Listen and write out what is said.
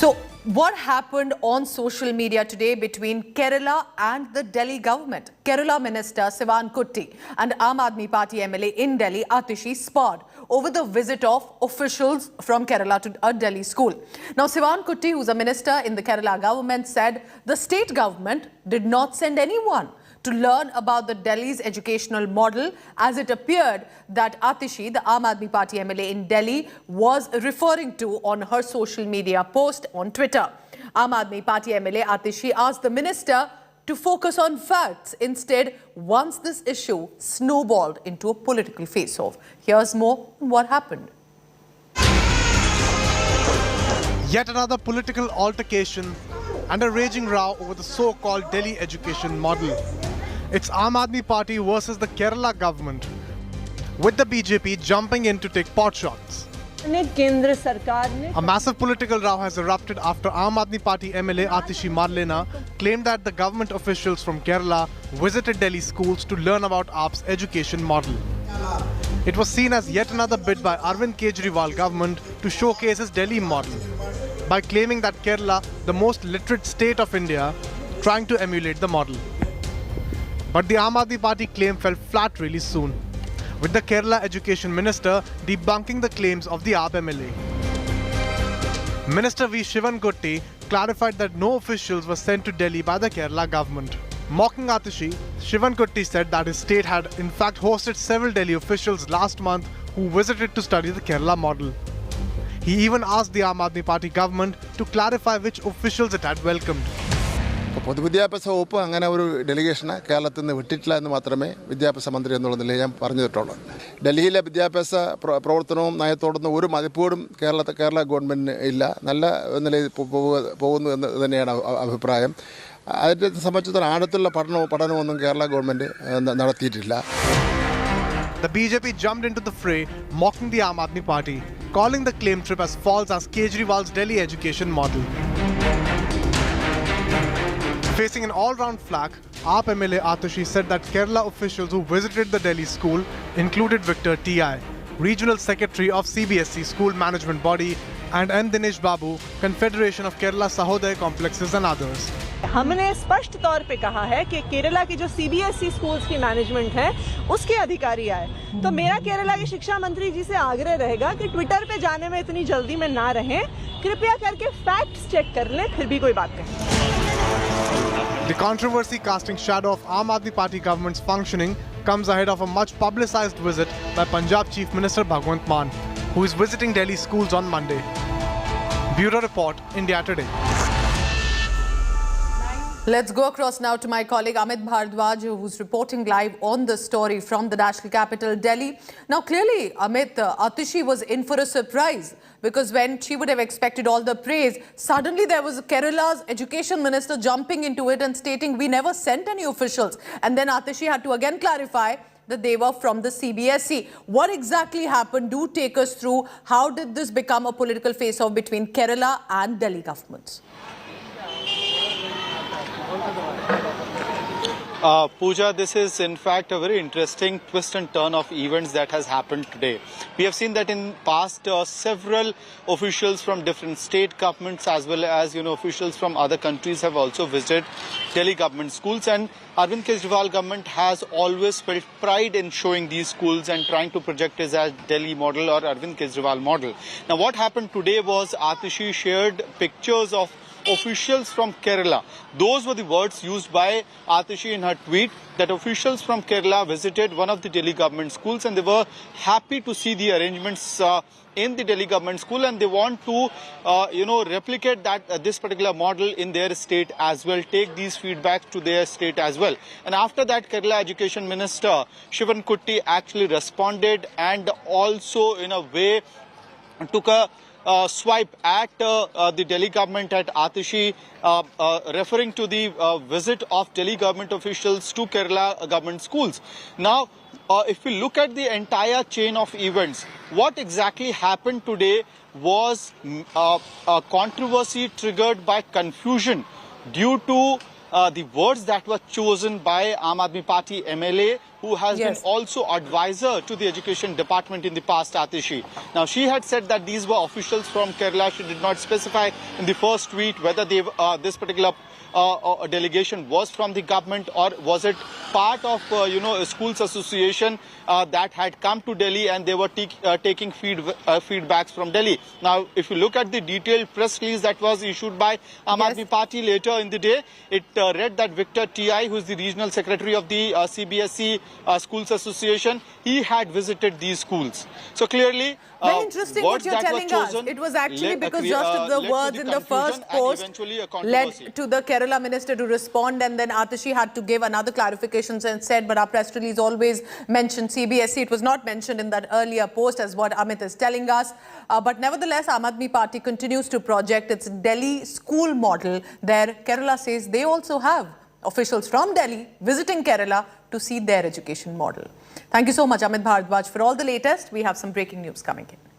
So, what happened on social media today between Kerala and the Delhi government? Kerala Minister Sivankutty and Aam Aadmi Party MLA in Delhi, Atishi, sparred over the visit of officials from Kerala to a Delhi school. Now, Sivankutty, who's a minister in the Kerala government, said the state government did not send anyone to learn about the Delhi's educational model, as it appeared that Atishi, the Aam Aadmi Party MLA in Delhi, was referring to on her social media post on Twitter. Aam Aadmi Party MLA Atishi asked the minister to focus on facts instead once this issue snowballed into a political face-off. Here's more on what happened. Yet another political altercation and a raging row over the so-called Delhi education model. It's Aam Aadmi Party versus the Kerala government, with the BJP jumping in to take potshots. A massive political row has erupted after Aam Aadmi Party MLA Atishi Marlena claimed that the government officials from Kerala visited Delhi schools to learn about AAP's education model. It was seen as yet another bid by Arvind Kejriwal government to showcase his Delhi model, by claiming that Kerala, the most literate state of India, trying to emulate the model. But the Aam Aadmi Party claim fell flat really soon, with the Kerala Education Minister debunking the claims of the AAP MLA. Minister V Sivankutty clarified that no officials were sent to Delhi by the Kerala government. Mocking Atishi, Sivankutty said that his state had in fact hosted several Delhi officials last month who visited to study the Kerala model. He even asked the Aam Aadmi Party government to clarify which officials it had welcomed. പൊതുവിദ്യാഭ്യാസ വകുപ്പ് അങ്ങനെ ഒരു ഡെലിഗേഷനെ കേരളത്തിൽ നിന്ന് വിട്ടിട്ടില്ല എന്ന് മാത്രമേ വിദ്യാഭ്യാസ മന്ത്രി എന്നുള്ള നിലയിൽ ഞാൻ പറഞ്ഞിട്ടുള്ളൂ. ഡൽഹിയിലെ വിദ്യാഭ്യാസ പ്രവർത്തനവും നയത്തോടൊന്നും ഒരു മതിപ്പോടും കേരള ഗവൺമെൻറ്റിന് ഇല്ല. നല്ല നിലയിൽ പോകുന്നു എന്ന് തന്നെയാണ് അഭിപ്രായം. അതിനെ സംബന്ധിച്ചിടത്തോളം ആഴത്തുള്ള പഠനമൊന്നും കേരള ഗവൺമെൻറ് നടത്തിയിട്ടില്ല. The BJP jumped into the fray, mocking the Aam Aadmi Party, calling the claim trip as false as Kejriwal's Delhi education model. Facing an all-round flak, AAP MLA Atishi said that Kerala officials who visited the Delhi school included Victor T.I., Regional Secretary of CBSE School Management Body, and N. Dinesh Babu, Confederation of Kerala Sahodaya Complexes and others. हमने स्पष्ट तौर पे कहा है कि केरला की जो CBSE schools की मैनेजमेंट है उसके अधिकारी आए. तो मेरा केरला के शिक्षा मंत्री जी से आग्रह रहेगा कि ट्विटर पे जाने में इतनी जल्दी में ना रहें, कृपया करके फैक्ट्स चेक कर लें, फिर भी कोई बात कहें. The controversy casting shadow of Aam Aadmi Party government's functioning comes ahead of a much publicized visit by Punjab Chief Minister Bhagwant Mann, who is visiting Delhi schools on Monday. Bureau Report, India Today. Let's go across now to my colleague Amit Bhardwaj, who's reporting live on the story from the national capital, Delhi. Now, clearly, Amit, Atishi was in for a surprise, because when she would have expected all the praise, suddenly there was Kerala's education minister jumping into it and stating, we never sent any officials. And then Atishi had to again clarify that they were from the CBSE. What exactly happened? Do take us through. How did this become a political face-off between Kerala and Delhi governments? Pooja, this is in fact a very interesting twist and turn of events that has happened today. We have seen that in past several officials from different state governments as well as officials from other countries have also visited Delhi government schools, and Arvind Kejriwal government has always felt pride in showing these schools and trying to project it as Delhi model or Arvind Kejriwal model. Now what happened today was Atishi shared pictures of officials from Kerala. Those were the words used by Atishi in her tweet, that officials from Kerala visited one of the Delhi government schools and they were happy to see the arrangements in the Delhi government school, and they want to replicate that this particular model in their state as well, take these feedbacks to their state as well. And after that, Kerala Education Minister Sivankutty actually responded and also in a way took a swipe at the Delhi government, at Atishi, referring to the visit of Delhi government officials to Kerala government schools. Now, if we look at the entire chain of events, what exactly happened today was a controversy triggered by confusion due to the words that were chosen by Aam Aadmi Party MLA who has been also advisor to the education department in the past, Atishi. Now, she had said that these were officials from Kerala. She did not specify in the first tweet whether they, this particular delegation was from the government or was it part of, a schools association that had come to Delhi and they were taking feedbacks from Delhi. Now, if you look at the detailed press release that was issued by Aam Aadmi Party later in the day, it read that Victor T.I., who is the regional secretary of the CBSE Schools Association, he had visited these schools. So clearly, very interesting what you're telling us. It was actually because just of the words in the first post led to the Kerala minister to respond, and then Atishi had to give another clarification and said, but our press release always mentioned CBSE. It was not mentioned in that earlier post, as what Amit is telling us. But nevertheless, Aam Aadmi Party continues to project its Delhi school model. There, Kerala says they also have officials from Delhi visiting Kerala to see their education model. Thank you so much, Amit Bharadwaj. For all the latest, we have some breaking news coming in.